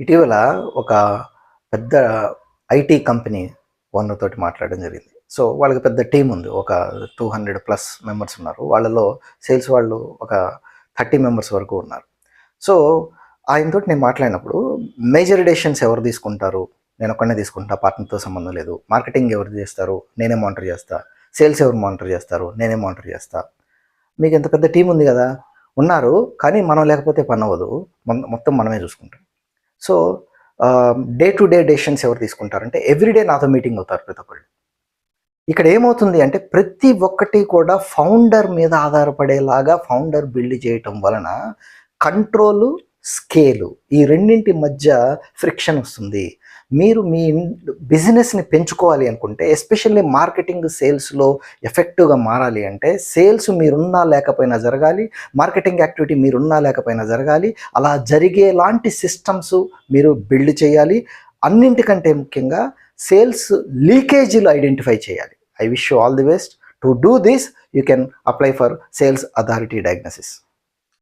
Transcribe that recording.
ఇటీవల ఒక పెద్ద ఐటీ కంపెనీ ఓనర్ తోటి మాట్లాడడం జరిగింది. సో, వాళ్ళకి పెద్ద టీమ్ ఉంది. ఒక 200 ప్లస్ మెంబర్స్ ఉన్నారు. వాళ్ళలో సేల్స్ వాళ్ళు ఒక 30 మెంబర్స్ వరకు ఉన్నారు. సో, ఆయనతోటి నేను మాట్లాడినప్పుడు మేజర్ డెసిషన్స్ ఎవరు తీసుకుంటారు? నేనొక్కడినే తీసుకుంటా. పార్ట్నర్‌తో సంబంధం లేదు. మార్కెటింగ్ ఎవరు చేస్తారు? నేనే మానిటర్ చేస్తా. సేల్స్ ఎవరు మానిటర్ చేస్తారు? నేనే మానిటర్ చేస్తా. మీకింత పెద్ద టీమ్ ఉంది గదా! ఉన్నారు. కానీ మనం లేకపోతే పనవ్వదు. మొత్తం మనమే చూసుకుంటాం. So, day to day decisions ఎవరు తీసుకుంటారంటే ఎవ్రీడే నాతో మీటింగ్ అవుతారు ప్రతి ఒక్కళ్ళు. ఇక్కడ ఏమవుతుంది అంటే ప్రతి ఒక్కటి కూడా ఫౌండర్ మీద ఆధారపడేలాగా ఫౌండర్ బిల్డ్ చేయటం వలన కంట్రోలు, స్కేలు ఈ రెండింటి మధ్య ఫ్రిక్షన్ వస్తుంది. మీరు మీ బిజినెస్ని పెంచుకోవాలి అనుకుంటే ఎస్పెషల్లీ మార్కెటింగ్ సేల్స్లో ఎఫెక్టివ్గా మారాలి అంటే సేల్స్ మీరున్నా లేకపోయినా జరగాలి, మార్కెటింగ్ యాక్టివిటీ మీరున్నా లేకపోయినా జరగాలి. అలా జరిగేలాంటి సిస్టమ్స్ మీరు బిల్డ్ చేయాలి. అన్నింటికంటే ముఖ్యంగా సేల్స్ లీకేజీలు ఐడెంటిఫై చేయాలి. I wish you all the best. To do this, you can apply for Sales Authority Diagnosis.